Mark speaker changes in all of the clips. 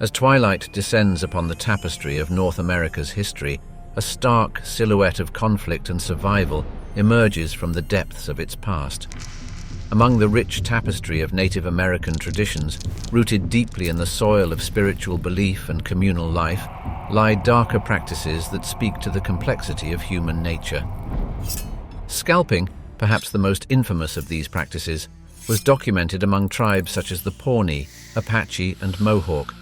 Speaker 1: As twilight descends upon the tapestry of North America's history, a stark silhouette of conflict and survival emerges from the depths of its past. Among the rich tapestry of Native American traditions, rooted deeply in the soil of spiritual belief and communal life, lie darker practices that speak to the complexity of human nature. Scalping, perhaps the most infamous of these practices, was documented among tribes such as the Pawnee, Apache, and Mohawk,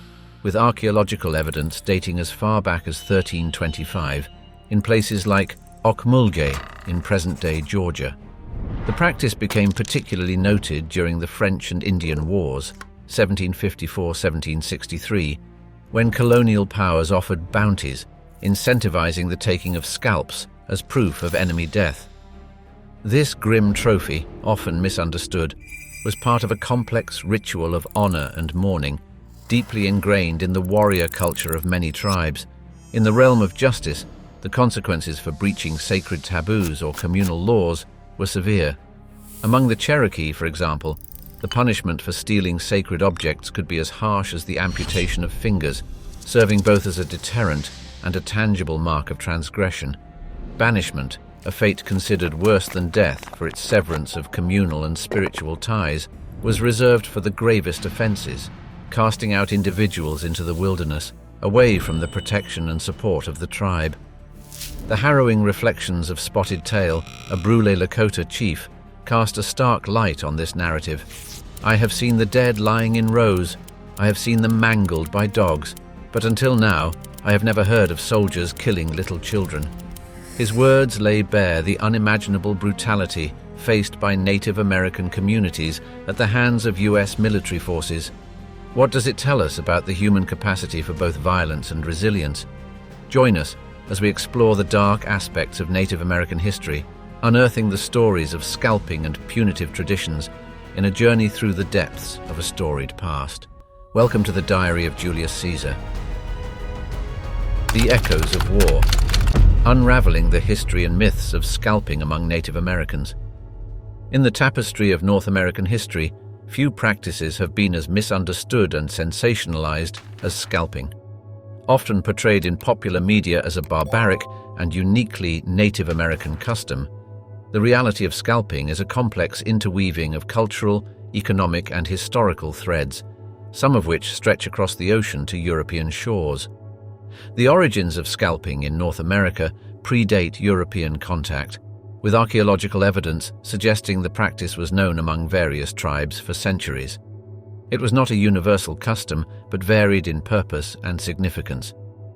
Speaker 1: with archaeological evidence dating as far back as 1325 in places like Ocmulgee in present-day Georgia. The practice became particularly noted during the French and Indian Wars, 1754–1763, when colonial powers offered bounties, incentivizing the taking of scalps as proof of enemy death. This grim trophy, often misunderstood, was part of a complex ritual of honor and mourning, deeply ingrained in the warrior culture of many tribes. In the realm of justice, the consequences for breaching sacred taboos or communal laws were severe. Among the Cherokee, for example, the punishment for stealing sacred objects could be as harsh as the amputation of fingers, serving both as a deterrent and a tangible mark of transgression. Banishment, a fate considered worse than death for its severance of communal and spiritual ties, was reserved for the gravest offenses, casting out individuals into the wilderness, away from the protection and support of the tribe. The harrowing reflections of Spotted Tail, a Brule Lakota chief, cast a stark light on this narrative. "I have seen the dead lying in rows. I have seen them mangled by dogs, but until now, I have never heard of soldiers killing little children." His words lay bare the unimaginable brutality faced by Native American communities at the hands of US military forces. What does it tell us about the human capacity for both violence and resilience? Join us as we explore the dark aspects of Native American history, unearthing the stories of scalping and punitive traditions in a journey through the depths of a storied past. Welcome to the Diary of Julius Caesar. The Echoes of War. Unraveling the history and myths of scalping among Native Americans. In the tapestry of North American history, few practices have been as misunderstood and sensationalized as scalping. Often portrayed in popular media as a barbaric and uniquely Native American custom, the reality of scalping is a complex interweaving of cultural, economic, and historical threads, some of which stretch across the ocean to European shores. The origins of scalping in North America predate European contact, with archaeological evidence suggesting the practice was known among various tribes for centuries. It was not a universal custom, but varied in purpose and significance.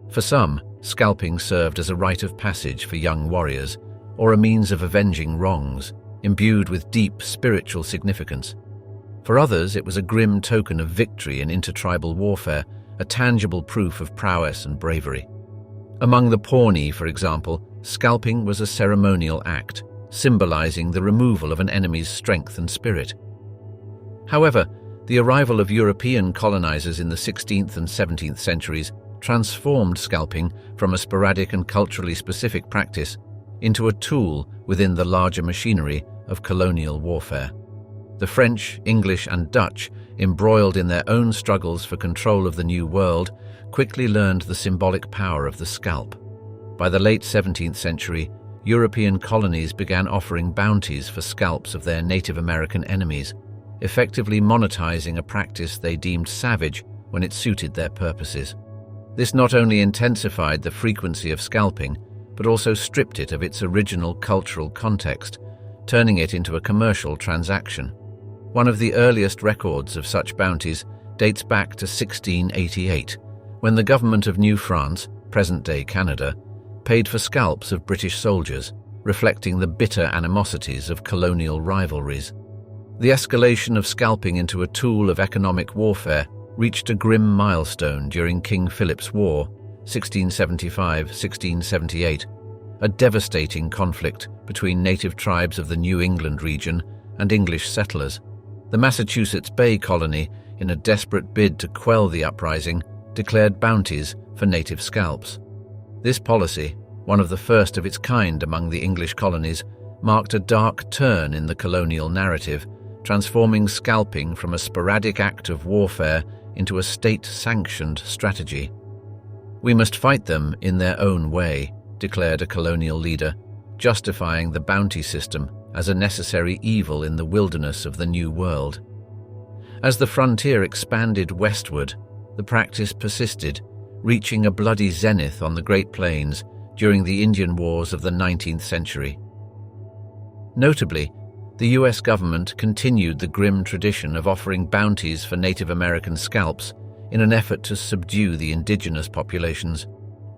Speaker 1: For some, scalping served as a rite of passage for young warriors, or a means of avenging wrongs, imbued with deep spiritual significance. For others, it was a grim token of victory in intertribal warfare, a tangible proof of prowess and bravery. Among the Pawnee, for example, scalping was a ceremonial act, symbolizing the removal of an enemy's strength and spirit. However, the arrival of European colonizers in the 16th and 17th centuries transformed scalping from a sporadic and culturally specific practice into a tool within the larger machinery of colonial warfare. The French, English, and Dutch, embroiled in their own struggles for control of the New World, quickly learned the symbolic power of the scalp. By the late 17th century, European colonies began offering bounties for scalps of their Native American enemies, effectively monetizing a practice they deemed savage when it suited their purposes. This not only intensified the frequency of scalping, but also stripped it of its original cultural context, turning it into a commercial transaction. One of the earliest records of such bounties dates back to 1688, when the government of New France, present-day Canada, paid for scalps of British soldiers, reflecting the bitter animosities of colonial rivalries. The escalation of scalping into a tool of economic warfare reached a grim milestone during King Philip's War, 1675–1678, a devastating conflict between native tribes of the New England region and English settlers. The Massachusetts Bay Colony, in a desperate bid to quell the uprising, declared bounties for native scalps. This policy, one of the first of its kind among the English colonies, marked a dark turn in the colonial narrative, transforming scalping from a sporadic act of warfare into a state-sanctioned strategy. "We must fight them in their own way," declared a colonial leader, justifying the bounty system as a necessary evil in the wilderness of the New World. As the frontier expanded westward, the practice persisted, reaching a bloody zenith on the Great Plains during the Indian Wars of the 19th century. Notably, the US government continued the grim tradition of offering bounties for Native American scalps in an effort to subdue the indigenous populations.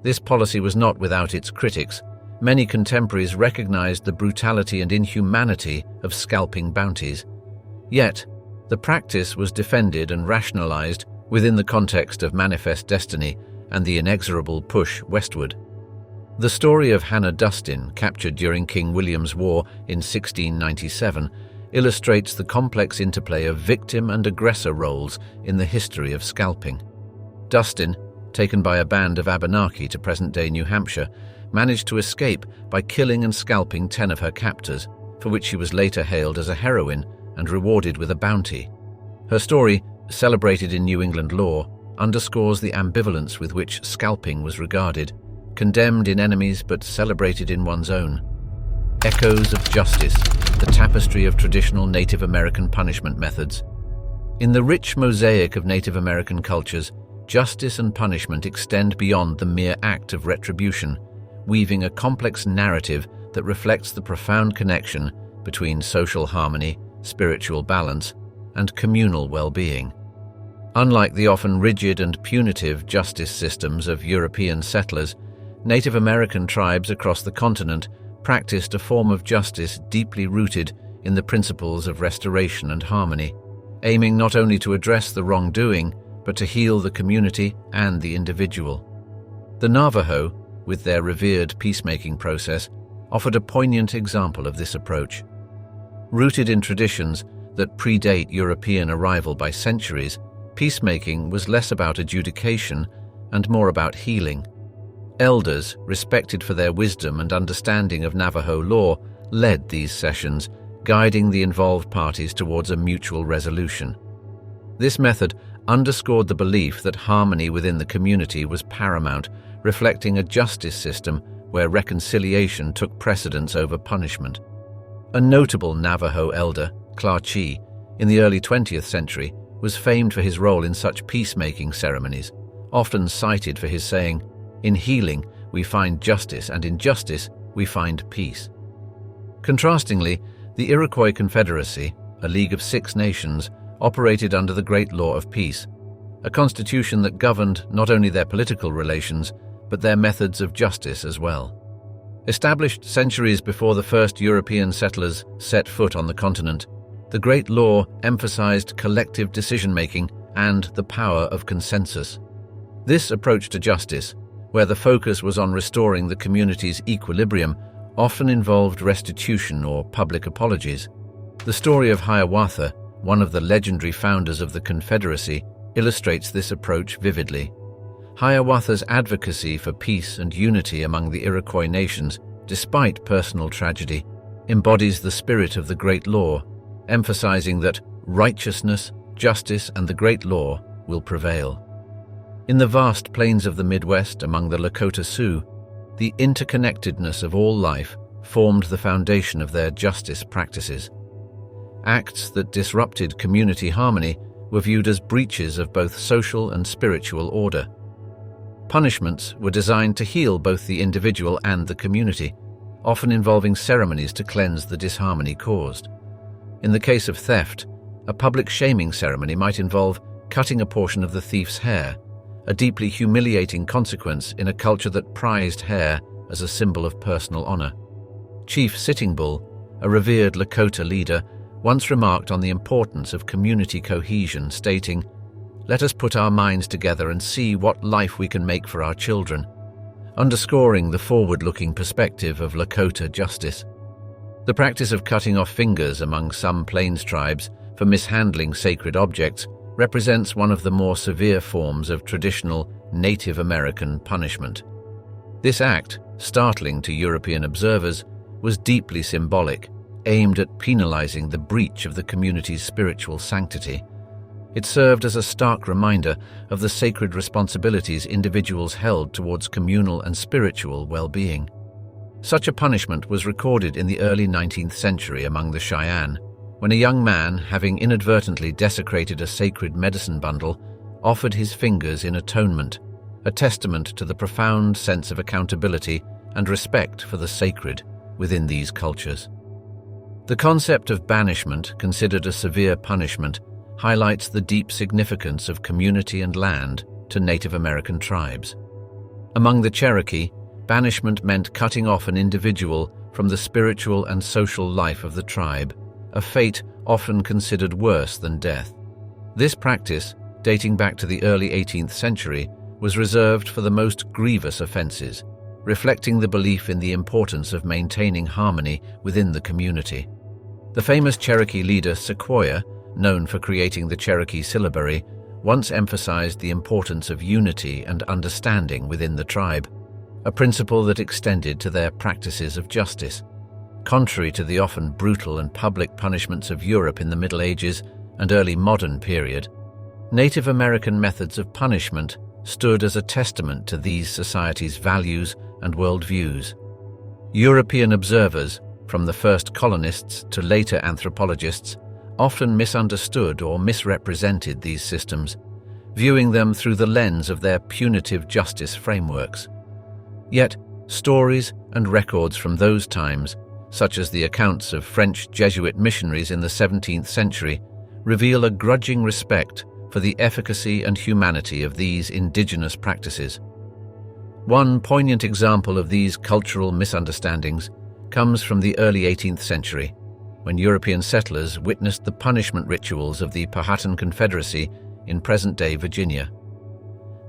Speaker 1: This policy was not without its critics. Many contemporaries recognized the brutality and inhumanity of scalping bounties. Yet, the practice was defended and rationalized within the context of manifest destiny and the inexorable push westward. The story of Hannah Dustin, captured during King William's War in 1697, illustrates the complex interplay of victim and aggressor roles in the history of scalping. Dustin, taken by a band of Abenaki to present-day New Hampshire, managed to escape by killing and scalping 10 of her captors, for which she was later hailed as a heroine and rewarded with a bounty. Her story, celebrated in New England lore, underscores the ambivalence with which scalping was regarded, condemned in enemies but celebrated in one's own. Echoes of justice, the tapestry of traditional Native American punishment methods. In the rich mosaic of Native American cultures, justice and punishment extend beyond the mere act of retribution, weaving a complex narrative that reflects the profound connection between social harmony, spiritual balance, and communal well-being. Unlike the often rigid and punitive justice systems of European settlers, Native American tribes across the continent practiced a form of justice deeply rooted in the principles of restoration and harmony, aiming not only to address the wrongdoing, but to heal the community and the individual. The Navajo, with their revered peacemaking process, offered a poignant example of this approach. Rooted in traditions that predate European arrival by centuries, peacemaking was less about adjudication and more about healing. Elders, respected for their wisdom and understanding of Navajo law, led these sessions, guiding the involved parties towards a mutual resolution. This method underscored the belief that harmony within the community was paramount, reflecting a justice system where reconciliation took precedence over punishment. A notable Navajo elder, Clarchi, in the early 20th century, was famed for his role in such peacemaking ceremonies, often cited for his saying, "In healing, we find justice, and in justice, we find peace." Contrastingly, the Iroquois Confederacy, a league of 6 nations, operated under the Great Law of Peace, a constitution that governed not only their political relations, but their methods of justice as well. Established centuries before the first European settlers set foot on the continent, the Great Law emphasized collective decision-making and the power of consensus. This approach to justice, where the focus was on restoring the community's equilibrium, often involved restitution or public apologies. The story of Hiawatha, one of the legendary founders of the Confederacy, illustrates this approach vividly. Hiawatha's advocacy for peace and unity among the Iroquois nations, despite personal tragedy, embodies the spirit of the Great Law, emphasizing that righteousness, justice, and the Great Law will prevail. In the vast plains of the Midwest among the Lakota Sioux, the interconnectedness of all life formed the foundation of their justice practices. Acts that disrupted community harmony were viewed as breaches of both social and spiritual order. Punishments were designed to heal both the individual and the community, often involving ceremonies to cleanse the disharmony caused. In the case of theft, a public shaming ceremony might involve cutting a portion of the thief's hair, a deeply humiliating consequence in a culture that prized hair as a symbol of personal honor. Chief Sitting Bull, a revered Lakota leader, once remarked on the importance of community cohesion, stating, "Let us put our minds together and see what life we can make for our children," underscoring the forward-looking perspective of Lakota justice. The practice of cutting off fingers among some Plains tribes for mishandling sacred objects represents one of the more severe forms of traditional Native American punishment. This act, startling to European observers, was deeply symbolic, aimed at penalizing the breach of the community's spiritual sanctity. It served as a stark reminder of the sacred responsibilities individuals held towards communal and spiritual well-being. Such a punishment was recorded in the early 19th century among the Cheyenne, when a young man, having inadvertently desecrated a sacred medicine bundle, offered his fingers in atonement, a testament to the profound sense of accountability and respect for the sacred within these cultures. The concept of banishment, considered a severe punishment, highlights the deep significance of community and land to Native American tribes. Among the Cherokee, banishment meant cutting off an individual from the spiritual and social life of the tribe, a fate often considered worse than death. This practice, dating back to the early 18th century, was reserved for the most grievous offenses, reflecting the belief in the importance of maintaining harmony within the community. The famous Cherokee leader Sequoyah, known for creating the Cherokee syllabary, once emphasized the importance of unity and understanding within the tribe, a principle that extended to their practices of justice. Contrary to the often brutal and public punishments of Europe in the Middle Ages and early modern period, Native American methods of punishment stood as a testament to these societies' values and worldviews. European observers, from the first colonists to later anthropologists, often misunderstood or misrepresented these systems, viewing them through the lens of their punitive justice frameworks. Yet, stories and records from those times, such as the accounts of French Jesuit missionaries in the 17th century, reveal a grudging respect for the efficacy and humanity of these indigenous practices. One poignant example of these cultural misunderstandings comes from the early 18th century, when European settlers witnessed the punishment rituals of the Powhatan Confederacy in present-day Virginia.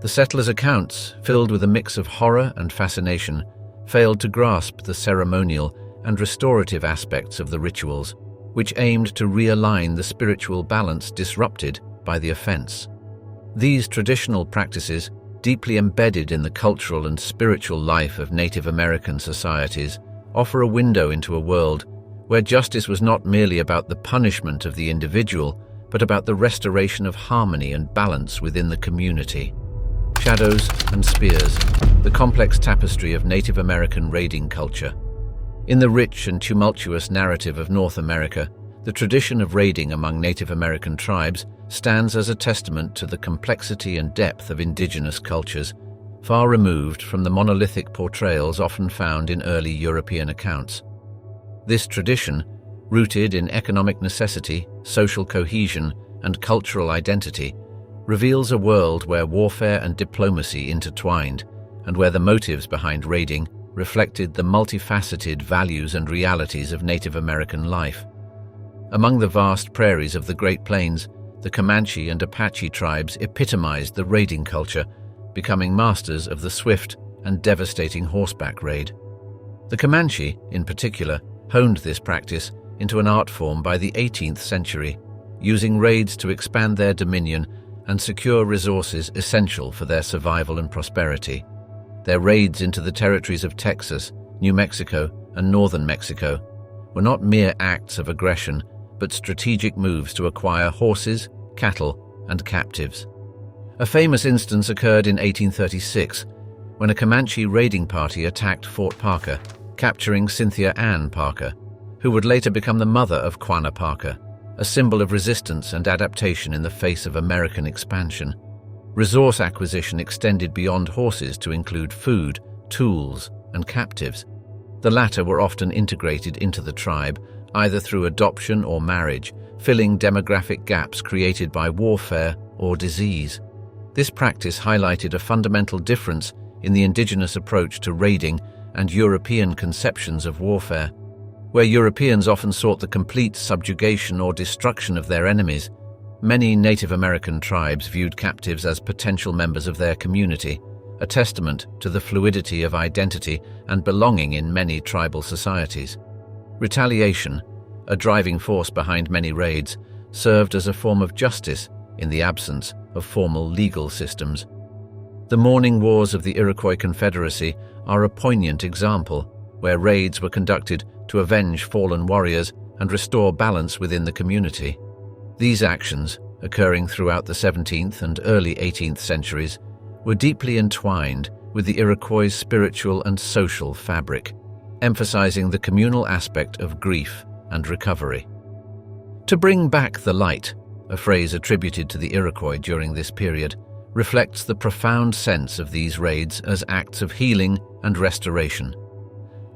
Speaker 1: The settlers' accounts, filled with a mix of horror and fascination, failed to grasp the ceremonial and restorative aspects of the rituals, which aimed to realign the spiritual balance disrupted by the offense. These traditional practices, deeply embedded in the cultural and spiritual life of Native American societies, offer a window into a world where justice was not merely about the punishment of the individual, but about the restoration of harmony and balance within the community. Shadows and Spears, the complex tapestry of Native American raiding culture. In the rich and tumultuous narrative of North America, the tradition of raiding among Native American tribes stands as a testament to the complexity and depth of indigenous cultures, far removed from the monolithic portrayals often found in early European accounts. This tradition, rooted in economic necessity, social cohesion, and cultural identity, reveals a world where warfare and diplomacy intertwined, and where the motives behind raiding reflected the multifaceted values and realities of Native American life. Among the vast prairies of the Great Plains, the Comanche and Apache tribes epitomized the raiding culture, becoming masters of the swift and devastating horseback raid. The Comanche, in particular, honed this practice into an art form by the 18th century, using raids to expand their dominion and secure resources essential for their survival and prosperity. Their raids into the territories of Texas, New Mexico, and northern Mexico were not mere acts of aggression, but strategic moves to acquire horses, cattle, and captives. A famous instance occurred in 1836, when a Comanche raiding party attacked Fort Parker, capturing Cynthia Ann Parker, who would later become the mother of Quanah Parker, a symbol of resistance and adaptation in the face of American expansion. Resource acquisition extended beyond horses to include food, tools, and captives. The latter were often integrated into the tribe, either through adoption or marriage, filling demographic gaps created by warfare or disease. This practice highlighted a fundamental difference in the indigenous approach to raiding and European conceptions of warfare. Where Europeans often sought the complete subjugation or destruction of their enemies, many Native American tribes viewed captives as potential members of their community, a testament to the fluidity of identity and belonging in many tribal societies. Retaliation, a driving force behind many raids, served as a form of justice in the absence of formal legal systems. The mourning wars of the Iroquois Confederacy are a poignant example, where raids were conducted to avenge fallen warriors and restore balance within the community. These actions, occurring throughout the 17th and early 18th centuries, were deeply entwined with the Iroquois' spiritual and social fabric, emphasizing the communal aspect of grief and recovery. To bring back the light, a phrase attributed to the Iroquois during this period, reflects the profound sense of these raids as acts of healing and restoration.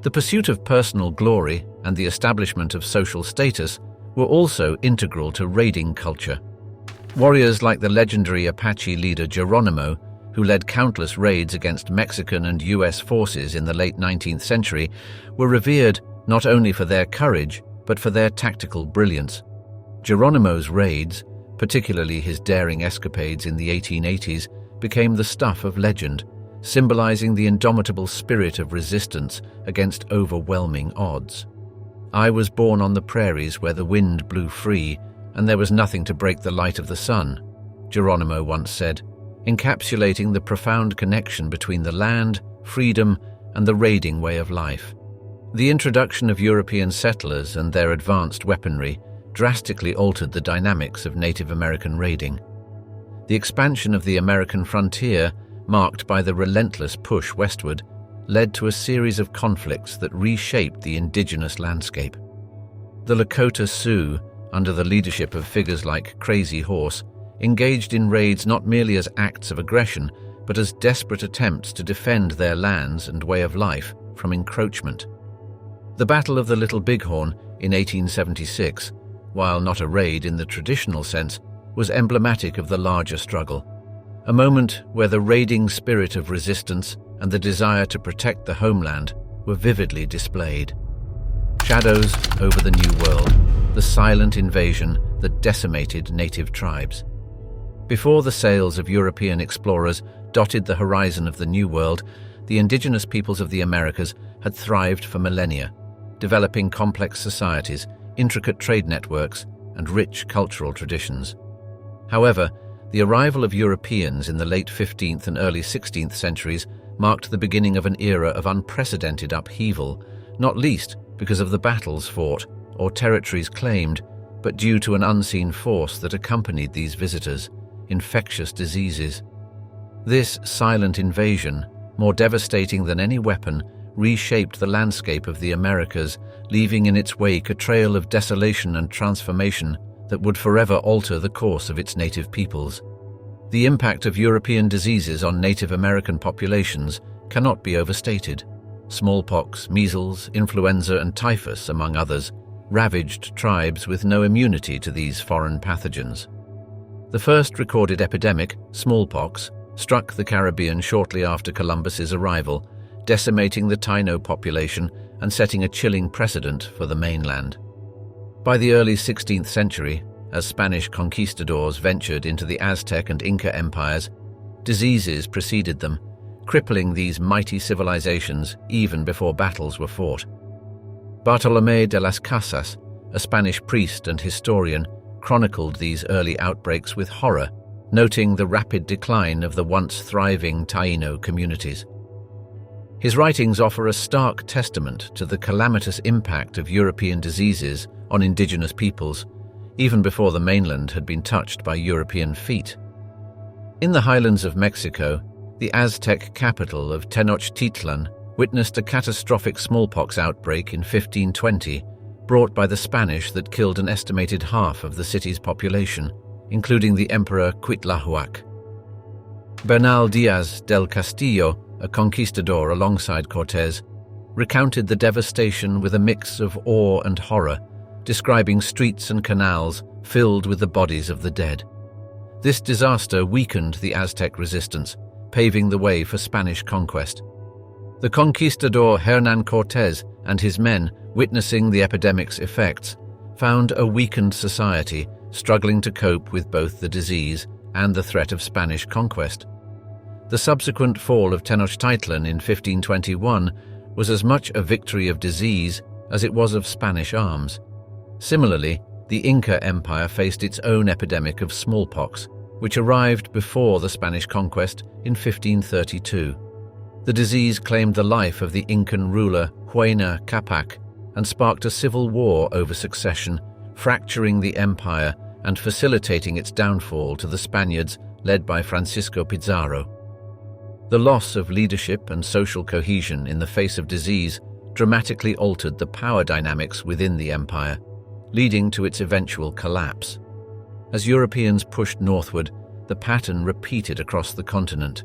Speaker 1: The pursuit of personal glory and the establishment of social status were also integral to raiding culture. Warriors like the legendary Apache leader Geronimo, who led countless raids against Mexican and US forces in the late 19th century, were revered not only for their courage, but for their tactical brilliance. Geronimo's raids, particularly his daring escapades in the 1880s, became the stuff of legend, symbolizing the indomitable spirit of resistance against overwhelming odds. "I was born on the prairies where the wind blew free, and there was nothing to break the light of the sun," Geronimo once said, encapsulating the profound connection between the land, freedom, and the raiding way of life. The introduction of European settlers and their advanced weaponry drastically altered the dynamics of Native American raiding. The expansion of the American frontier, marked by the relentless push westward, led to a series of conflicts that reshaped the indigenous landscape. The Lakota Sioux, under the leadership of figures like Crazy Horse, engaged in raids not merely as acts of aggression, but as desperate attempts to defend their lands and way of life from encroachment. The Battle of the Little Bighorn in 1876, while not a raid in the traditional sense, was emblematic of the larger struggle, a moment where the raiding spirit of resistance and the desire to protect the homeland were vividly displayed. Shadows over the New World, the silent invasion that decimated native tribes. Before the sails of European explorers dotted the horizon of the New World, the indigenous peoples of the Americas had thrived for millennia, developing complex societies, intricate trade networks, and rich cultural traditions. However, the arrival of Europeans in the late 15th and early 16th centuries marked the beginning of an era of unprecedented upheaval, not least because of the battles fought or territories claimed, but due to an unseen force that accompanied these visitors: infectious diseases. This silent invasion, more devastating than any weapon, reshaped the landscape of the Americas, leaving in its wake a trail of desolation and transformation that would forever alter the course of its native peoples. The impact of European diseases on Native American populations cannot be overstated. Smallpox, measles, influenza, and typhus, among others, ravaged tribes with no immunity to these foreign pathogens. The first recorded epidemic, smallpox, struck the Caribbean shortly after Columbus's arrival, decimating the Taino population and setting a chilling precedent for the mainland. By the early 16th century, as Spanish conquistadors ventured into the Aztec and Inca empires, diseases preceded them, crippling these mighty civilizations even before battles were fought. Bartolomé de las Casas, a Spanish priest and historian, chronicled these early outbreaks with horror, noting the rapid decline of the once thriving Taino communities. His writings offer a stark testament to the calamitous impact of European diseases on indigenous peoples, even before the mainland had been touched by European feet. In the highlands of Mexico, the Aztec capital of Tenochtitlan witnessed a catastrophic smallpox outbreak in 1520, brought by the Spanish that killed an estimated half of the city's population, including the Emperor Cuitlahuac. Bernal Diaz del Castillo, a conquistador alongside Cortés, recounted the devastation with a mix of awe and horror, describing streets and canals filled with the bodies of the dead. This disaster weakened the Aztec resistance, paving the way for Spanish conquest. The conquistador Hernán Cortés and his men, witnessing the epidemic's effects, found a weakened society struggling to cope with both the disease and the threat of Spanish conquest. The subsequent fall of Tenochtitlan in 1521 was as much a victory of disease as it was of Spanish arms. Similarly, the Inca Empire faced its own epidemic of smallpox, which arrived before the Spanish conquest in 1532. The disease claimed the life of the Incan ruler Huayna Capac and sparked a civil war over succession, fracturing the empire and facilitating its downfall to the Spaniards led by Francisco Pizarro. The loss of leadership and social cohesion in the face of disease dramatically altered the power dynamics within the empire, leading to its eventual collapse. As Europeans pushed northward, the pattern repeated across the continent.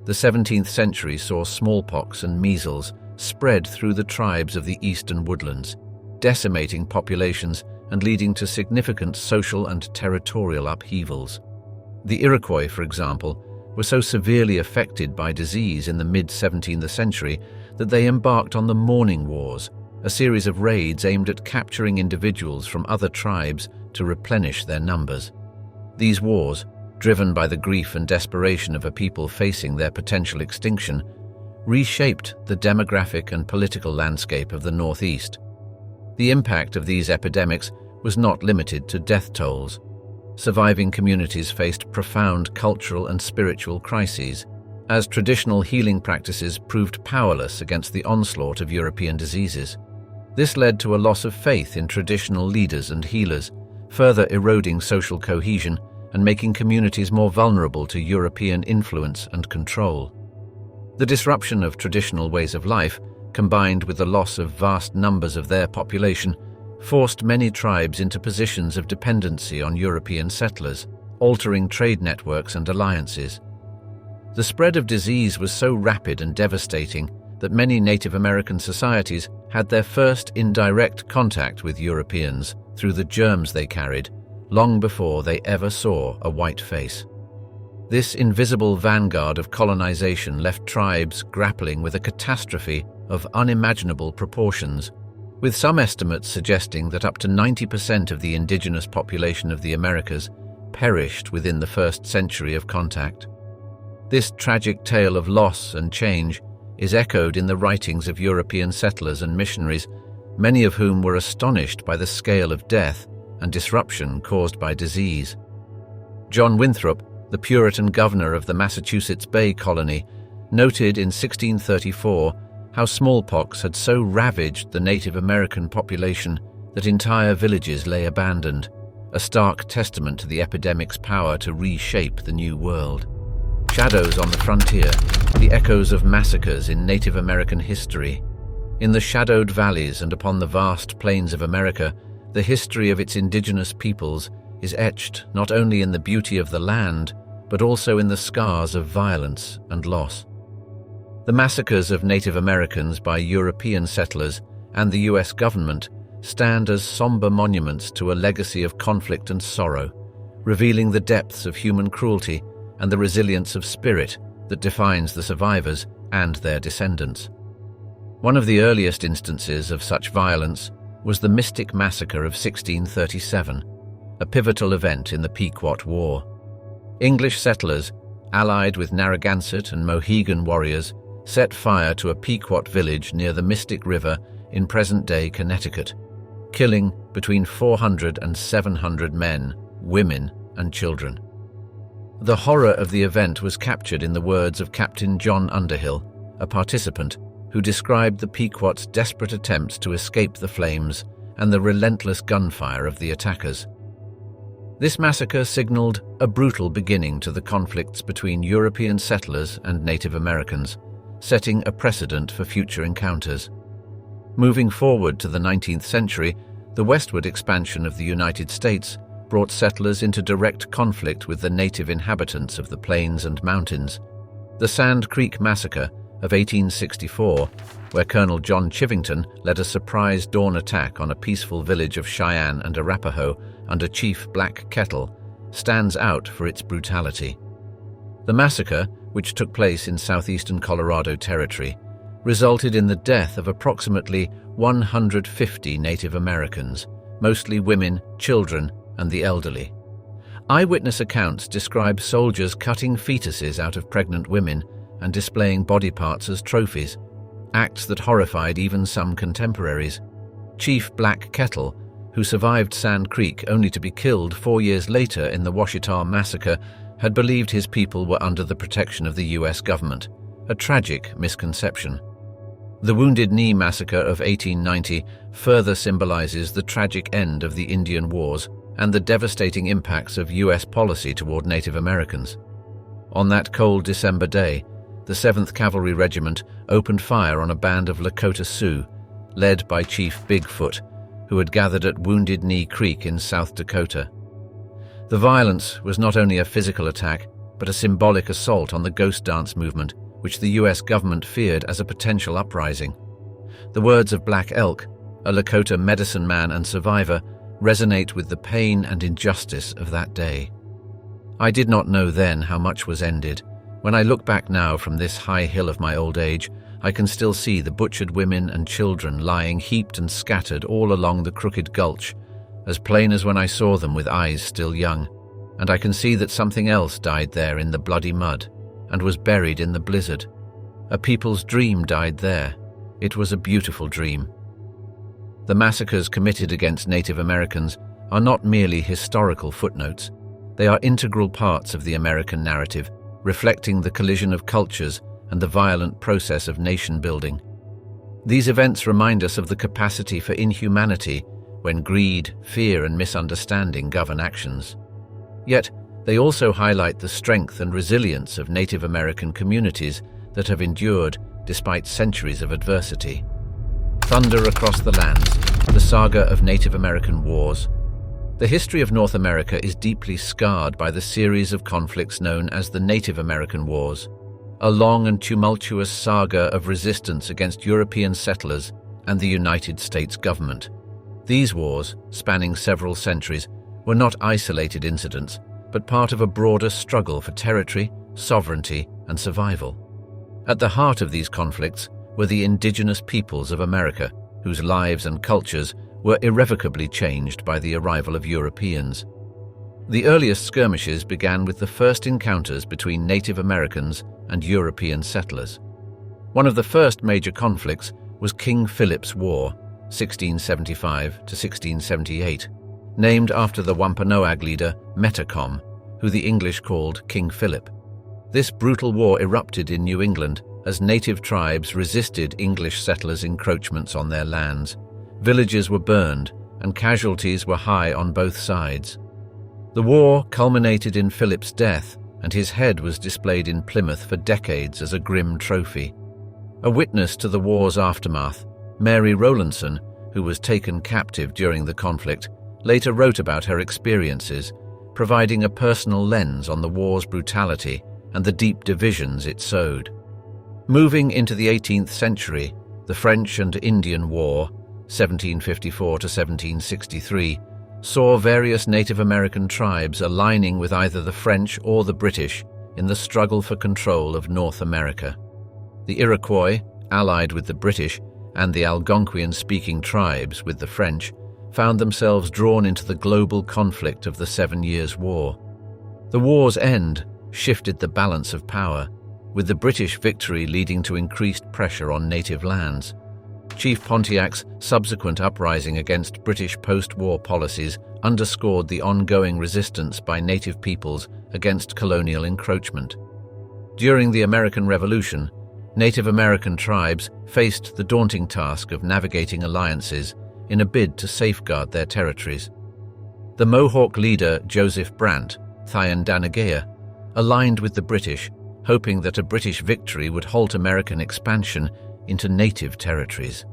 Speaker 1: The 17th century saw smallpox and measles spread through the tribes of the eastern woodlands, decimating populations and leading to significant social and territorial upheavals. The Iroquois, for example, were so severely affected by disease in the mid-17th century that they embarked on the Mourning Wars, a series of raids aimed at capturing individuals from other tribes to replenish their numbers. These wars, driven by the grief and desperation of a people facing their potential extinction, reshaped the demographic and political landscape of the Northeast. The impact of these epidemics was not limited to death tolls. Surviving communities faced profound cultural and spiritual crises, as traditional healing practices proved powerless against the onslaught of European diseases. This led to a loss of faith in traditional leaders and healers, further eroding social cohesion and making communities more vulnerable to European influence and control. The disruption of traditional ways of life, combined with the loss of vast numbers of their population, forced many tribes into positions of dependency on European settlers, altering trade networks and alliances. The spread of disease was so rapid and devastating that many Native American societies had their first indirect contact with Europeans through the germs they carried, long before they ever saw a white face. This invisible vanguard of colonization left tribes grappling with a catastrophe of unimaginable proportions, with some estimates suggesting that up to 90% of the indigenous population of the Americas perished within the first century of contact. This tragic tale of loss and change is echoed in the writings of European settlers and missionaries, many of whom were astonished by the scale of death and disruption caused by disease. John Winthrop, the Puritan governor of the Massachusetts Bay Colony, noted in 1634 how smallpox had so ravaged the Native American population that entire villages lay abandoned, a stark testament to the epidemic's power to reshape the New World. Shadows on the frontier, the echoes of massacres in Native American history. In the shadowed valleys and upon the vast plains of America, the history of its indigenous peoples is etched not only in the beauty of the land, but also in the scars of violence and loss. The massacres of Native Americans by European settlers and the US government stand as somber monuments to a legacy of conflict and sorrow, revealing the depths of human cruelty and the resilience of spirit that defines the survivors and their descendants. One of the earliest instances of such violence was the Mystic Massacre of 1637, a pivotal event in the Pequot War. English settlers, allied with Narragansett and Mohegan warriors, set fire to a Pequot village near the Mystic River in present-day Connecticut, killing between 400 and 700 men, women, and children. The horror of the event was captured in the words of Captain John Underhill, a participant, who described the Pequot's desperate attempts to escape the flames and the relentless gunfire of the attackers. This massacre signaled a brutal beginning to the conflicts between European settlers and Native Americans, setting a precedent for future encounters. Moving forward to the 19th century, the westward expansion of the United States brought settlers into direct conflict with the native inhabitants of the plains and mountains. The Sand Creek Massacre of 1864, where Colonel John Chivington led a surprise dawn attack on a peaceful village of Cheyenne and Arapaho under Chief Black Kettle, stands out for its brutality. The massacre, which took place in southeastern Colorado Territory, resulted in the death of approximately 150 Native Americans, mostly women, children, and the elderly. Eyewitness accounts describe soldiers cutting fetuses out of pregnant women and displaying body parts as trophies, acts that horrified even some contemporaries. Chief Black Kettle, who survived Sand Creek only to be killed 4 years later in the Ouachita Massacre, had believed his people were under the protection of the US government, a tragic misconception. The Wounded Knee Massacre of 1890 further symbolizes the tragic end of the Indian Wars and the devastating impacts of US policy toward Native Americans. On that cold December day, the 7th Cavalry Regiment opened fire on a band of Lakota Sioux, led by Chief Bigfoot, who had gathered at Wounded Knee Creek in South Dakota. The violence was not only a physical attack, but a symbolic assault on the ghost dance movement, which the US government feared as a potential uprising. The words of Black Elk, a Lakota medicine man and survivor, resonate with the pain and injustice of that day. I did not know then how much was ended. When I look back now from this high hill of my old age, I can still see the butchered women and children lying heaped and scattered all along the crooked gulch, as plain as when I saw them with eyes still young, and I can see that something else died there in the bloody mud and was buried in the blizzard. A people's dream died there. It was a beautiful dream. The massacres committed against Native Americans are not merely historical footnotes. They are integral parts of the American narrative, reflecting the collision of cultures and the violent process of nation-building. These events remind us of the capacity for inhumanity when greed, fear, and misunderstanding govern actions. Yet, they also highlight the strength and resilience of Native American communities that have endured despite centuries of adversity. Thunder across the lands, the saga of Native American wars. The history of North America is deeply scarred by the series of conflicts known as the Native American Wars, a long and tumultuous saga of resistance against European settlers and the United States government. These wars, spanning several centuries, were not isolated incidents, but part of a broader struggle for territory, sovereignty, and survival. At the heart of these conflicts were the indigenous peoples of America, whose lives and cultures were irrevocably changed by the arrival of Europeans. The earliest skirmishes began with the first encounters between Native Americans and European settlers. One of the first major conflicts was King Philip's War, 1675 to 1678, named after the Wampanoag leader Metacom, who the English called King Philip. This brutal war erupted in New England as native tribes resisted English settlers' encroachments on their lands. Villages were burned, and casualties were high on both sides. The war culminated in Philip's death, and his head was displayed in Plymouth for decades as a grim trophy. A witness to the war's aftermath, Mary Rowlandson, who was taken captive during the conflict, later wrote about her experiences, providing a personal lens on the war's brutality and the deep divisions it sowed. Moving into the 18th century, the French and Indian War, 1754 to 1763, saw various Native American tribes aligning with either the French or the British in the struggle for control of North America. The Iroquois, allied with the British, and the Algonquian-speaking tribes with the French, found themselves drawn into the global conflict of the 7 Years' War. The war's end shifted the balance of power, with the British victory leading to increased pressure on native lands. Chief Pontiac's subsequent uprising against British post-war policies underscored the ongoing resistance by native peoples against colonial encroachment. During the American Revolution, Native American tribes faced the daunting task of navigating alliances in a bid to safeguard their territories. The Mohawk leader Joseph Brant, Thayendanegea, aligned with the British, hoping that a British victory would halt American expansion into native territories.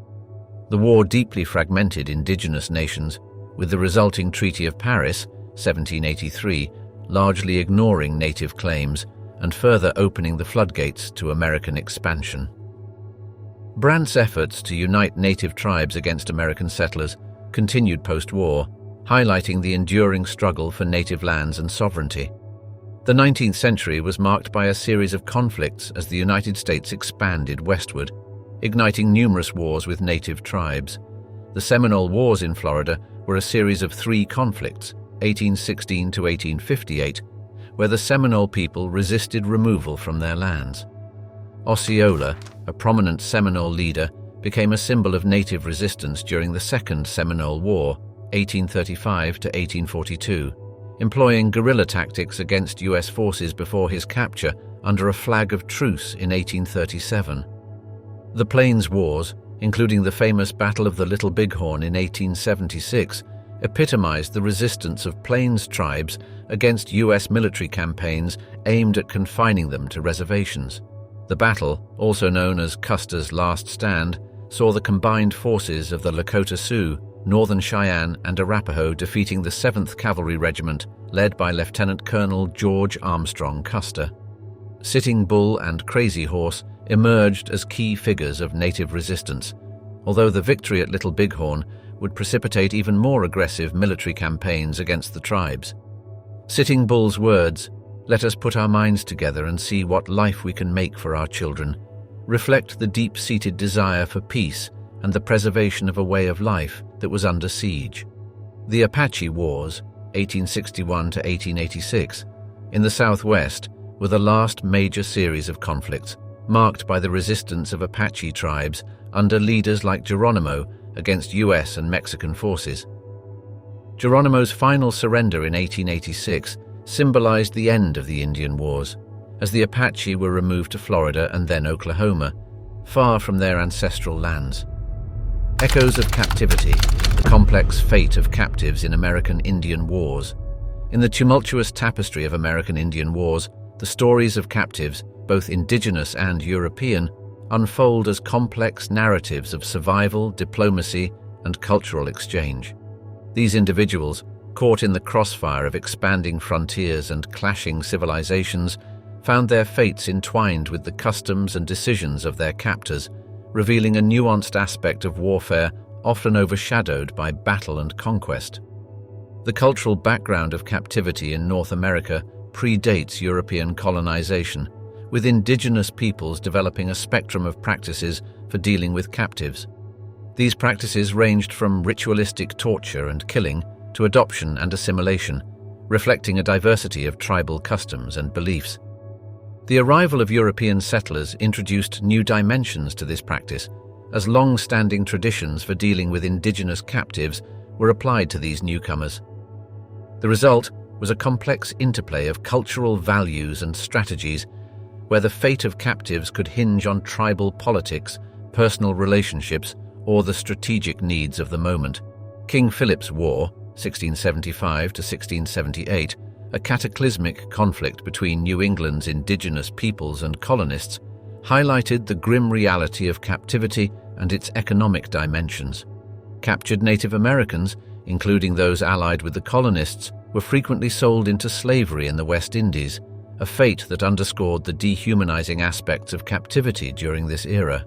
Speaker 1: The war deeply fragmented indigenous nations, with the resulting Treaty of Paris, 1783, largely ignoring native claims and further opening the floodgates to American expansion. Brandt's efforts to unite native tribes against American settlers continued post-war, highlighting the enduring struggle for native lands and sovereignty. The 19th century was marked by a series of conflicts as the United States expanded westward, igniting numerous wars with native tribes. The Seminole Wars in Florida were a series of 3 conflicts, 1816 to 1858, where the Seminole people resisted removal from their lands. Osceola, a prominent Seminole leader, became a symbol of native resistance during the Second Seminole War, 1835 to 1842, employing guerrilla tactics against U.S. forces before his capture under a flag of truce in 1837. The Plains Wars, including the famous Battle of the Little Bighorn in 1876, epitomized the resistance of Plains tribes against U.S. military campaigns aimed at confining them to reservations. The battle, also known as Custer's Last Stand, saw the combined forces of the Lakota Sioux, Northern Cheyenne, and Arapaho defeating the 7th Cavalry Regiment, led by Lieutenant Colonel George Armstrong Custer. Sitting Bull and Crazy Horse emerged as key figures of native resistance, although the victory at Little Bighorn would precipitate even more aggressive military campaigns against the tribes. Sitting Bull's words, "Let us put our minds together and see what life we can make for our children," reflect the deep-seated desire for peace and the preservation of a way of life that was under siege. The Apache Wars, 1861 to 1886, in the Southwest were the last major series of conflicts, marked by the resistance of Apache tribes under leaders like Geronimo against U.S. and Mexican forces. Geronimo's final surrender in 1886 symbolized the end of the Indian Wars, as the Apache were removed to Florida and then Oklahoma, far from their ancestral lands. Echoes of captivity, the complex fate of captives in American Indian Wars. In the tumultuous tapestry of American Indian Wars, the stories of captives, both indigenous and European, unfold as complex narratives of survival, diplomacy, and cultural exchange. These individuals, caught in the crossfire of expanding frontiers and clashing civilizations, found their fates entwined with the customs and decisions of their captors, revealing a nuanced aspect of warfare often overshadowed by battle and conquest. The cultural background of captivity in North America predates European colonization, with indigenous peoples developing a spectrum of practices for dealing with captives. These practices ranged from ritualistic torture and killing to adoption and assimilation, reflecting a diversity of tribal customs and beliefs. The arrival of European settlers introduced new dimensions to this practice, as long-standing traditions for dealing with indigenous captives were applied to these newcomers. The result was a complex interplay of cultural values and strategies, where the fate of captives could hinge on tribal politics, personal relationships, or the strategic needs of the moment. King Philip's War, 1675 to 1678, a cataclysmic conflict between New England's indigenous peoples and colonists, highlighted the grim reality of captivity and its economic dimensions. Captured Native Americans, including those allied with the colonists, were frequently sold into slavery in the West Indies, a fate that underscored the dehumanizing aspects of captivity during this era.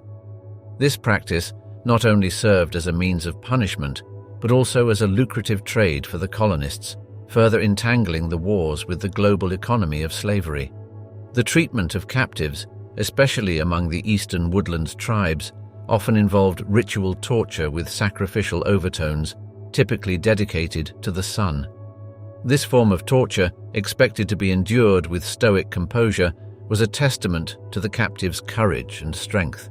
Speaker 1: This practice not only served as a means of punishment, but also as a lucrative trade for the colonists, further entangling the wars with the global economy of slavery. The treatment of captives, especially among the eastern woodlands tribes, often involved ritual torture with sacrificial overtones, typically dedicated to the sun. This form of torture, expected to be endured with stoic composure, was a testament to the captives' courage and strength.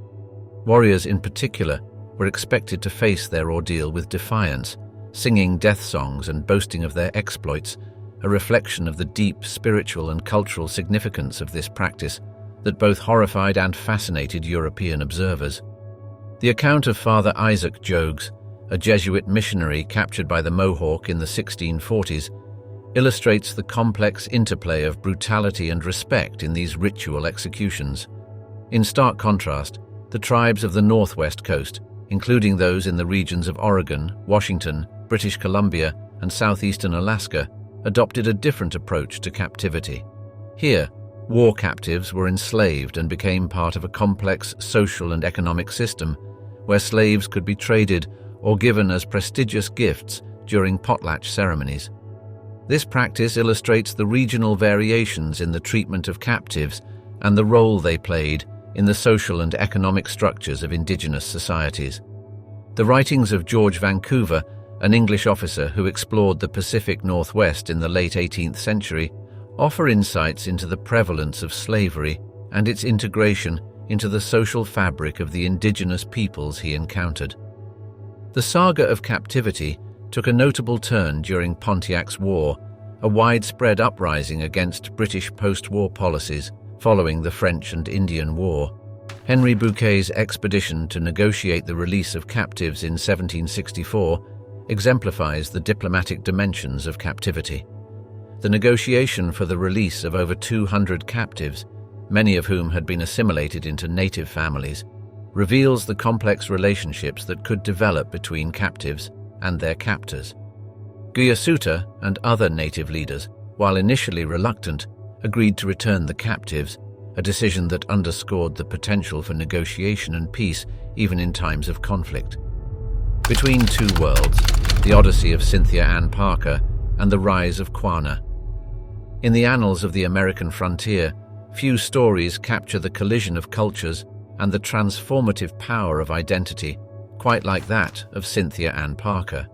Speaker 1: Warriors in particular were expected to face their ordeal with defiance, singing death songs and boasting of their exploits, a reflection of the deep spiritual and cultural significance of this practice that both horrified and fascinated European observers. The account of Father Isaac Jogues, a Jesuit missionary captured by the Mohawk in the 1640s, illustrates the complex interplay of brutality and respect in these ritual executions. In stark contrast, the tribes of the northwest coast, including those in the regions of Oregon, Washington, British Columbia, and southeastern Alaska, adopted a different approach to captivity. Here, war captives were enslaved and became part of a complex social and economic system, where slaves could be traded or given as prestigious gifts during potlatch ceremonies. This practice illustrates the regional variations in the treatment of captives and the role they played in the social and economic structures of indigenous societies. The writings of George Vancouver, an English officer who explored the Pacific Northwest in the late 18th century, offer insights into the prevalence of slavery and its integration into the social fabric of the indigenous peoples he encountered. The saga of captivity took a notable turn during Pontiac's War, a widespread uprising against British post-war policies following the French and Indian War. Henry Bouquet's expedition to negotiate the release of captives in 1764, exemplifies the diplomatic dimensions of captivity. The negotiation for the release of over 200 captives, many of whom had been assimilated into native families, reveals the complex relationships that could develop between captives and their captors. Guyasuta and other native leaders, while initially reluctant, agreed to return the captives, a decision that underscored the potential for negotiation and peace even in times of conflict. Between Two Worlds, the Odyssey of Cynthia Ann Parker and the rise of Quanah. In the annals of the American frontier, few stories capture the collision of cultures and the transformative power of identity, quite like that of Cynthia Ann Parker.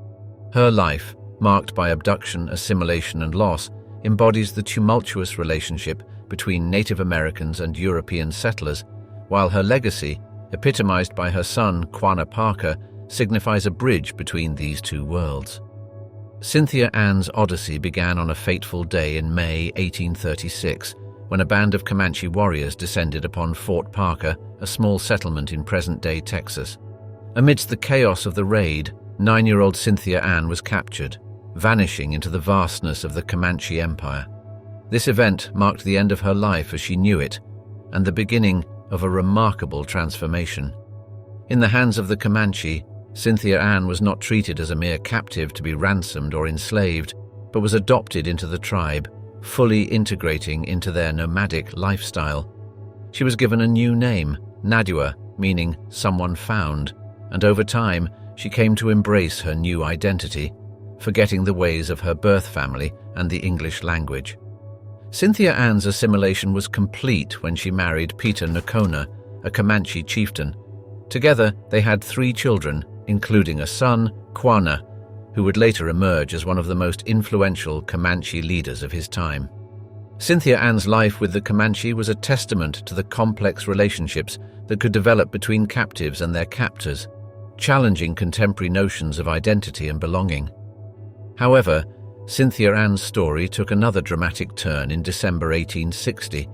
Speaker 1: Her life, marked by abduction, assimilation, and loss, embodies the tumultuous relationship between Native Americans and European settlers, while her legacy, epitomized by her son Quanah Parker, signifies a bridge between these two worlds. Cynthia Ann's Odyssey began on a fateful day in May 1836, when a band of Comanche warriors descended upon Fort Parker, a small settlement in present-day Texas. Amidst the chaos of the raid, 9-year-old Cynthia Ann was captured, vanishing into the vastness of the Comanche Empire. This event marked the end of her life as she knew it, and the beginning of a remarkable transformation. In the hands of the Comanche, Cynthia Ann was not treated as a mere captive to be ransomed or enslaved, but was adopted into the tribe, fully integrating into their nomadic lifestyle. She was given a new name, Nadua, meaning someone found, and over time she came to embrace her new identity, forgetting the ways of her birth family and the English language. Cynthia Ann's assimilation was complete when she married Peter Nakona, a Comanche chieftain. Together they had 3 children, including a son, Quanah, who would later emerge as one of the most influential Comanche leaders of his time. Cynthia Ann's life with the Comanche was a testament to the complex relationships that could develop between captives and their captors, challenging contemporary notions of identity and belonging. However, Cynthia Ann's story took another dramatic turn in December 1860,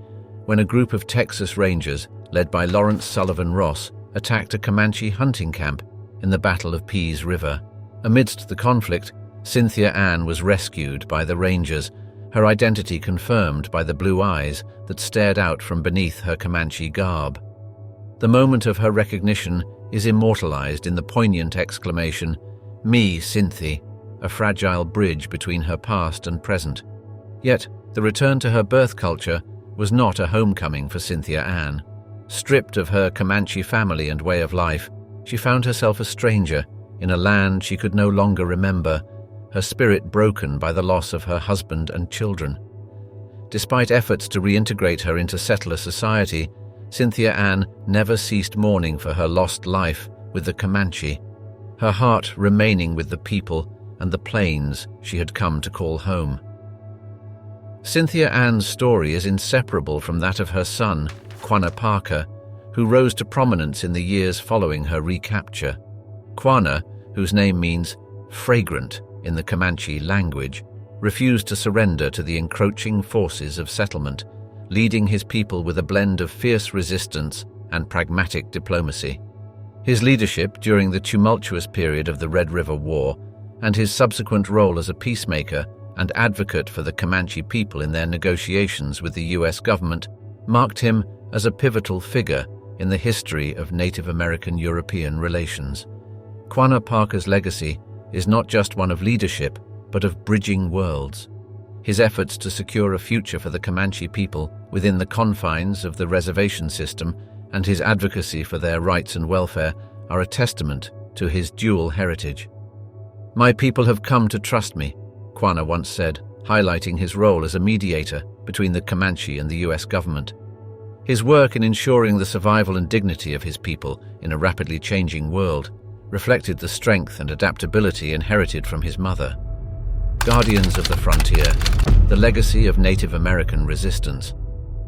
Speaker 1: when a group of Texas Rangers, led by Lawrence Sullivan Ross, attacked a Comanche hunting camp in the Battle of Pease River. Amidst the conflict, Cynthia Ann was rescued by the Rangers, her identity confirmed by the blue eyes that stared out from beneath her Comanche garb. The moment of her recognition is immortalized in the poignant exclamation, "Me, Cynthia," a fragile bridge between her past and present. Yet, the return to her birth culture was not a homecoming for Cynthia Ann. Stripped of her Comanche family and way of life, she found herself a stranger in a land she could no longer remember, her spirit broken by the loss of her husband and children. Despite efforts to reintegrate her into settler society, Cynthia Ann never ceased mourning for her lost life with the Comanche, her heart remaining with the people and the plains she had come to call home. Cynthia Ann's story is inseparable from that of her son, Quanah Parker, who rose to prominence in the years following her recapture. Quanah, whose name means fragrant in the Comanche language, refused to surrender to the encroaching forces of settlement, leading his people with a blend of fierce resistance and pragmatic diplomacy. His leadership during the tumultuous period of the Red River War and his subsequent role as a peacemaker and advocate for the Comanche people in their negotiations with the U.S. government marked him as a pivotal figure in the history of Native American-European relations. Quanah Parker's legacy is not just one of leadership, but of bridging worlds. His efforts to secure a future for the Comanche people within the confines of the reservation system and his advocacy for their rights and welfare are a testament to his dual heritage. "My people have come to trust me," Quanah once said, highlighting his role as a mediator between the Comanche and the U.S. government. His work in ensuring the survival and dignity of his people in a rapidly changing world reflected the strength and adaptability inherited from his mother. Guardians of the Frontier, the legacy of Native American resistance.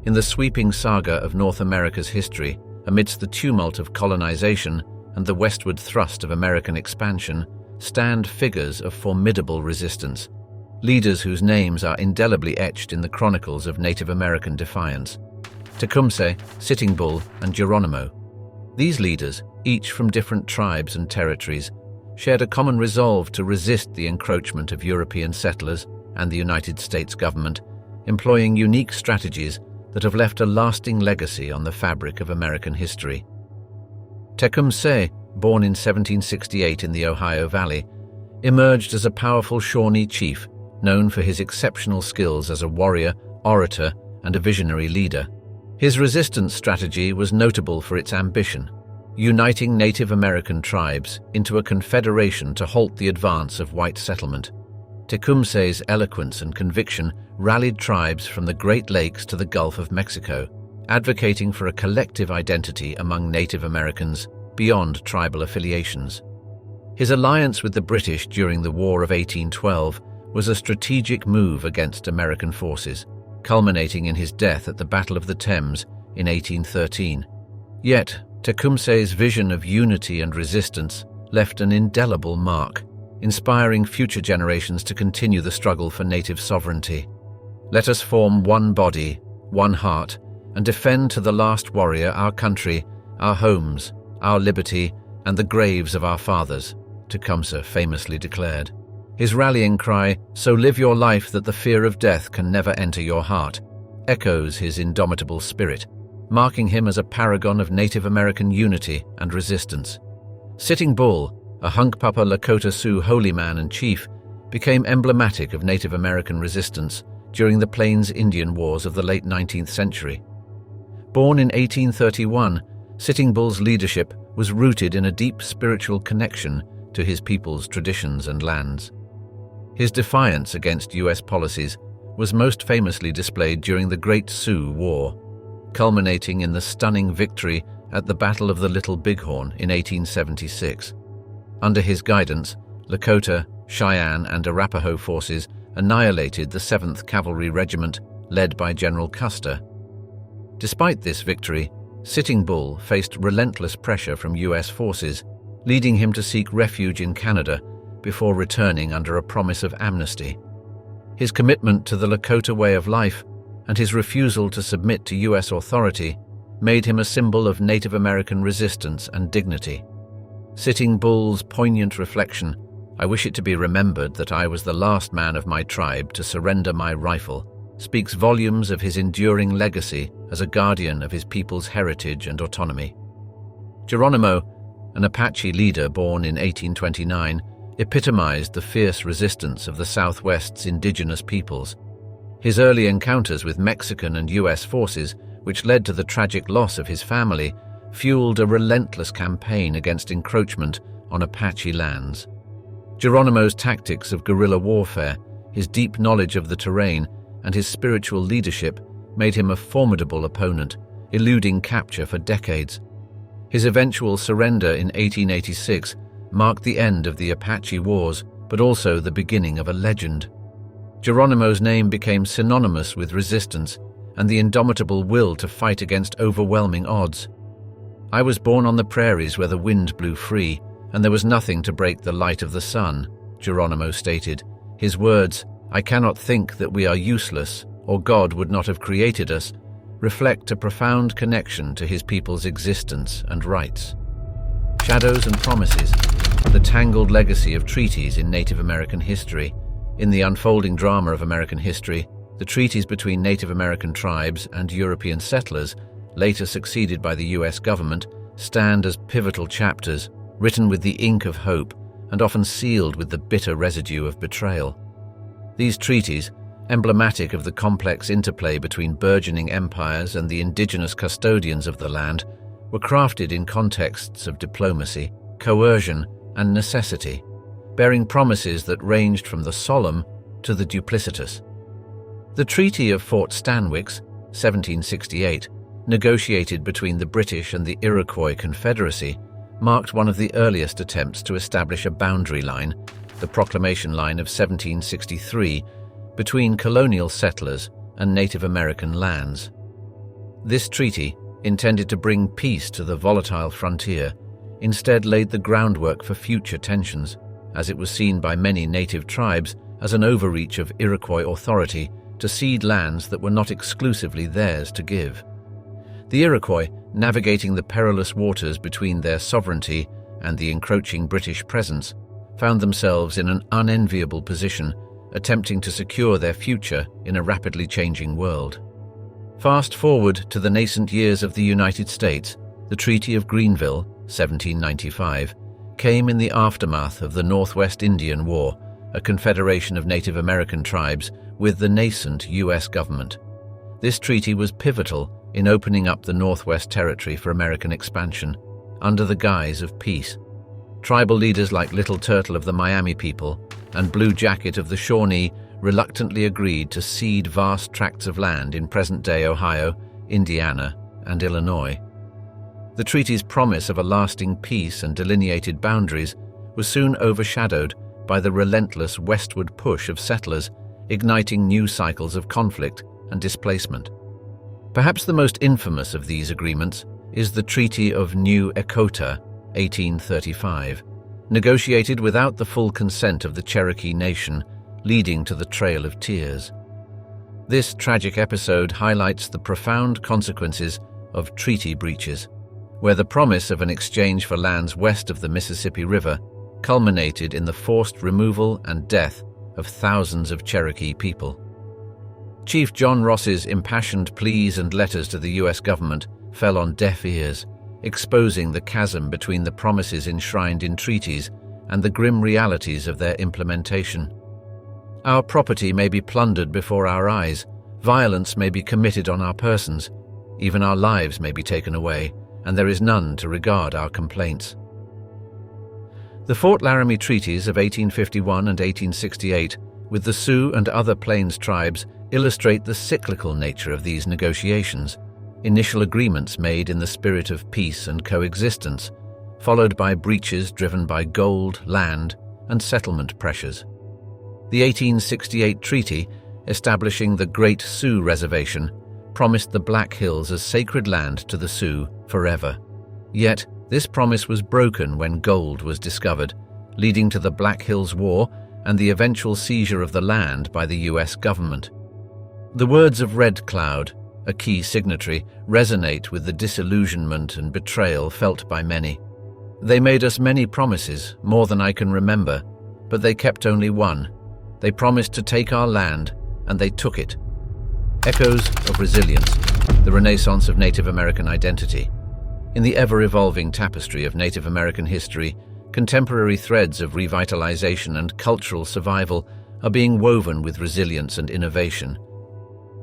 Speaker 1: In the sweeping saga of North America's history, amidst the tumult of colonization and the westward thrust of American expansion, stand figures of formidable resistance, leaders whose names are indelibly etched in the chronicles of Native American defiance. Tecumseh, Sitting Bull, and Geronimo. These leaders, each from different tribes and territories, shared a common resolve to resist the encroachment of European settlers and the United States government, employing unique strategies that have left a lasting legacy on the fabric of American history. Tecumseh, born in 1768 in the Ohio Valley, emerged as a powerful Shawnee chief known for his exceptional skills as a warrior, orator, and a visionary leader. His resistance strategy was notable for its ambition, uniting Native American tribes into a confederation to halt the advance of white settlement. Tecumseh's eloquence and conviction rallied tribes from the Great Lakes to the Gulf of Mexico, advocating for a collective identity among Native Americans beyond tribal affiliations. His alliance with the British during the War of 1812 was a strategic move against American forces, culminating in his death at the Battle of the Thames in 1813. Yet, Tecumseh's vision of unity and resistance left an indelible mark, inspiring future generations to continue the struggle for native sovereignty. Let us form one body, one heart, and defend to the last warrior our country, our homes, our liberty, and the graves of our fathers, Tecumseh famously declared. His rallying cry, "So live your life that the fear of death can never enter your heart," echoes his indomitable spirit, marking him as a paragon of Native American unity and resistance. Sitting Bull, a Hunkpapa Lakota Sioux holy man and chief, became emblematic of Native American resistance during the Plains Indian Wars of the late 19th century. Born in 1831, Sitting Bull's leadership was rooted in a deep spiritual connection to his people's traditions and lands. His defiance against U.S. policies was most famously displayed during the Great Sioux War, culminating in the stunning victory at the Battle of the Little Bighorn in 1876. Under his guidance, Lakota, Cheyenne, and Arapaho forces annihilated the 7th Cavalry Regiment, led by General Custer. Despite this victory, Sitting Bull faced relentless pressure from U.S. forces, leading him to seek refuge in Canada before returning under a promise of amnesty. His commitment to the Lakota way of life and his refusal to submit to U.S. authority made him a symbol of Native American resistance and dignity. Sitting Bull's poignant reflection, "I wish it to be remembered that I was the last man of my tribe to surrender my rifle," speaks volumes of his enduring legacy as a guardian of his people's heritage and autonomy. Geronimo, an Apache leader born in 1829, epitomized the fierce resistance of the Southwest's indigenous peoples. His early encounters with Mexican and U.S. forces, which led to the tragic loss of his family, fueled a relentless campaign against encroachment on Apache lands. Geronimo's tactics of guerrilla warfare, his deep knowledge of the terrain, and his spiritual leadership made him a formidable opponent, eluding capture for decades. His eventual surrender in 1886 marked the end of the Apache Wars, but also the beginning of a legend. Geronimo's name became synonymous with resistance and the indomitable will to fight against overwhelming odds. "I was born on the prairies where the wind blew free, and there was nothing to break the light of the sun," Geronimo stated. His words, "I cannot think that we are useless, or God would not have created us," reflect a profound connection to his people's existence and rights. Shadows and Promises, the tangled legacy of treaties in Native American history. In the unfolding drama of American history, the treaties between Native American tribes and European settlers, later succeeded by the U.S. government, stand as pivotal chapters, written with the ink of hope and often sealed with the bitter residue of betrayal. These treaties, emblematic of the complex interplay between burgeoning empires and the indigenous custodians of the land, were crafted in contexts of diplomacy, coercion, and necessity, bearing promises that ranged from the solemn to the duplicitous. The Treaty of Fort Stanwix, 1768, negotiated between the British and the Iroquois Confederacy, marked one of the earliest attempts to establish a boundary line, the Proclamation Line of 1763, between colonial settlers and Native American lands. This treaty, intended to bring peace to the volatile frontier, instead laid the groundwork for future tensions, as it was seen by many native tribes as an overreach of Iroquois authority to cede lands that were not exclusively theirs to give. The Iroquois, navigating the perilous waters between their sovereignty and the encroaching British presence, found themselves in an unenviable position, attempting to secure their future in a rapidly changing world. Fast forward to the nascent years of the United States, the Treaty of Greenville, 1795, came in the aftermath of the Northwest Indian War, a confederation of Native American tribes with the nascent U.S. government. This treaty was pivotal in opening up the Northwest Territory for American expansion, under the guise of peace. Tribal leaders like Little Turtle of the Miami people and Blue Jacket of the Shawnee reluctantly agreed to cede vast tracts of land in present-day Ohio, Indiana, and Illinois. The treaty's promise of a lasting peace and delineated boundaries was soon overshadowed by the relentless westward push of settlers, igniting new cycles of conflict and displacement. Perhaps the most infamous of these agreements is the Treaty of New Echota, 1835, negotiated without the full consent of the Cherokee Nation, leading to the Trail of Tears. This tragic episode highlights the profound consequences of treaty breaches, where the promise of an exchange for lands west of the Mississippi River culminated in the forced removal and death of thousands of Cherokee people. Chief John Ross's impassioned pleas and letters to the U.S. government fell on deaf ears, exposing the chasm between the promises enshrined in treaties and the grim realities of their implementation. Our property may be plundered before our eyes, violence may be committed on our persons, even our lives may be taken away, and there is none to regard our complaints. The Fort Laramie Treaties of 1851 and 1868, with the Sioux and other Plains tribes, illustrate the cyclical nature of these negotiations, initial agreements made in the spirit of peace and coexistence, followed by breaches driven by gold, land, and settlement pressures. The 1868 treaty, establishing the Great Sioux Reservation, promised the Black Hills as sacred land to the Sioux forever. Yet, this promise was broken when gold was discovered, leading to the Black Hills War and the eventual seizure of the land by the U.S. government. The words of Red Cloud, a key signatory, resonate with the disillusionment and betrayal felt by many. They made us many promises, more than I can remember, but they kept only one. They promised to take our land, and they took it. Echoes of resilience, the renaissance of Native American identity. In the ever-evolving tapestry of Native American history, contemporary threads of revitalization and cultural survival are being woven with resilience and innovation.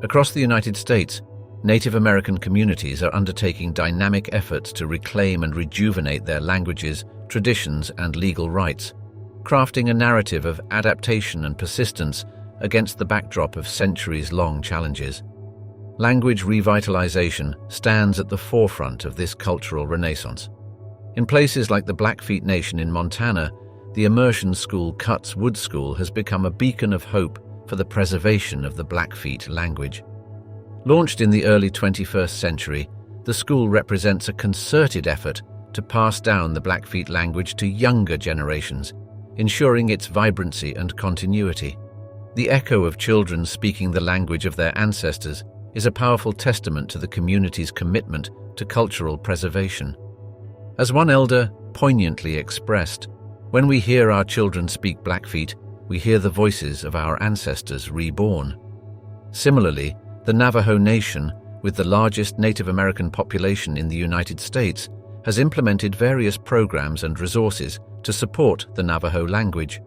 Speaker 1: Across the United States, Native American communities are undertaking dynamic efforts to reclaim and rejuvenate their languages, traditions, and legal rights, crafting a narrative of adaptation and persistence against the backdrop of centuries-long challenges. Language revitalization stands at the forefront of this cultural renaissance. In places like the Blackfeet Nation in Montana, the immersion school Cuts Wood School has become a beacon of hope for the preservation of the Blackfeet language. Launched in the early 21st century, the school represents a concerted effort to pass down the Blackfeet language to younger generations, ensuring its vibrancy and continuity. The echo of children speaking the language of their ancestors is a powerful testament to the community's commitment to cultural preservation. As one elder poignantly expressed, "When we hear our children speak Blackfeet, we hear the voices of our ancestors reborn." Similarly, the Navajo Nation, with the largest Native American population in the United States, has implemented various programs and resources to support the Navajo language.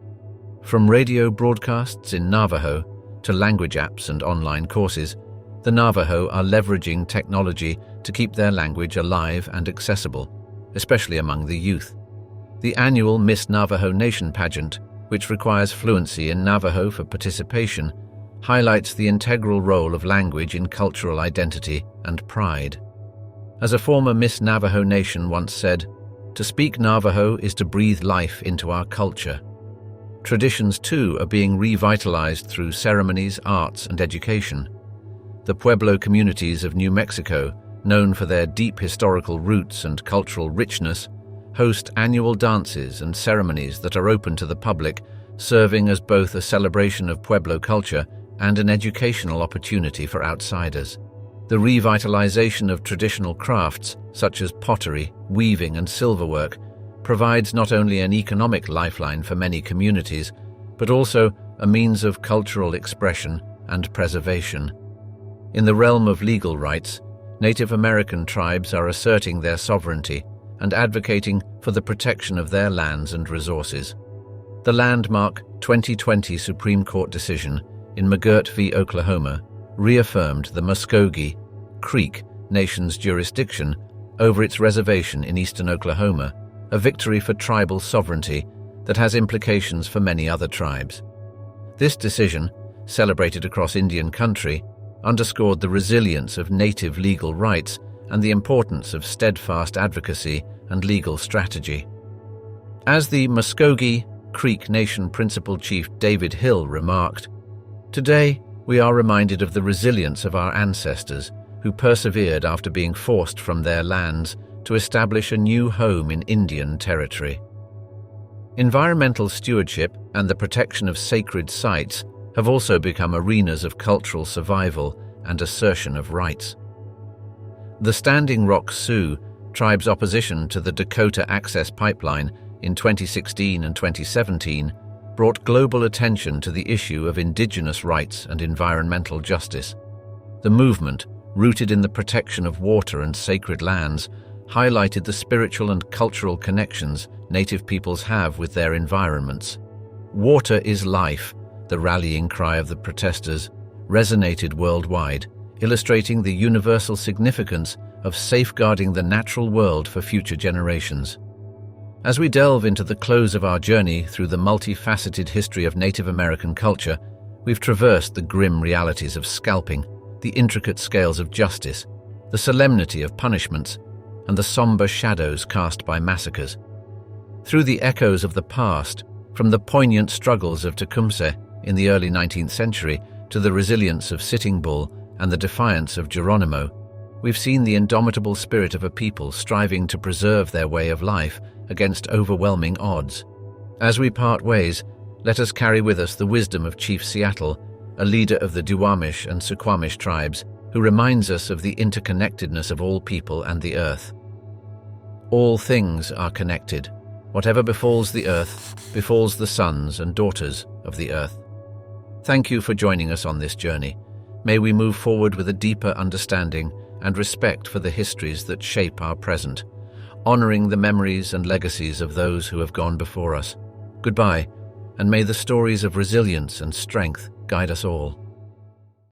Speaker 1: From radio broadcasts in Navajo to language apps and online courses, the Navajo are leveraging technology to keep their language alive and accessible, especially among the youth. The annual Miss Navajo Nation pageant, which requires fluency in Navajo for participation, highlights the integral role of language in cultural identity and pride. As a former Miss Navajo Nation once said, "To speak Navajo is to breathe life into our culture." Traditions, too, are being revitalized through ceremonies, arts, and education. The Pueblo communities of New Mexico, known for their deep historical roots and cultural richness, host annual dances and ceremonies that are open to the public, serving as both a celebration of Pueblo culture and an educational opportunity for outsiders. The revitalization of traditional crafts, such as pottery, weaving, and silverwork, provides not only an economic lifeline for many communities, but also a means of cultural expression and preservation. In the realm of legal rights, Native American tribes are asserting their sovereignty and advocating for the protection of their lands and resources. The landmark 2020 Supreme Court decision in McGirt v. Oklahoma reaffirmed the Muscogee Creek Nation's jurisdiction over its reservation in eastern Oklahoma, a victory for tribal sovereignty that has implications for many other tribes. This decision, celebrated across Indian country, underscored the resilience of native legal rights and the importance of steadfast advocacy and legal strategy. As the Muscogee Creek Nation Principal Chief David Hill remarked, "Today, we are reminded of the resilience of our ancestors who persevered after being forced from their lands to establish a new home in Indian territory." Environmental stewardship and the protection of sacred sites have also become arenas of cultural survival and assertion of rights. The Standing Rock Sioux tribe's opposition to the Dakota Access Pipeline in 2016 and 2017 brought global attention to the issue of indigenous rights and environmental justice. The movement, rooted in the protection of water and sacred lands, highlighted the spiritual and cultural connections Native peoples have with their environments. "Water is life," the rallying cry of the protesters, resonated worldwide, illustrating the universal significance of safeguarding the natural world for future generations. As we delve into the close of our journey through the multifaceted history of Native American culture, we've traversed the grim realities of scalping, the intricate scales of justice, the solemnity of punishments, and the somber shadows cast by massacres. Through the echoes of the past, from the poignant struggles of Tecumseh in the early 19th century to the resilience of Sitting Bull and the defiance of Geronimo, we've seen the indomitable spirit of a people striving to preserve their way of life against overwhelming odds. As we part ways, let us carry with us the wisdom of Chief Seattle, a leader of the Duwamish and Suquamish tribes, who reminds us of the interconnectedness of all people and the earth. All things are connected. Whatever befalls the earth, befalls the sons and daughters of the earth. Thank you for joining us on this journey. May we move forward with a deeper understanding and respect for the histories that shape our present, honoring the memories and legacies of those who have gone before us. Goodbye, and may the stories of resilience and strength guide us all.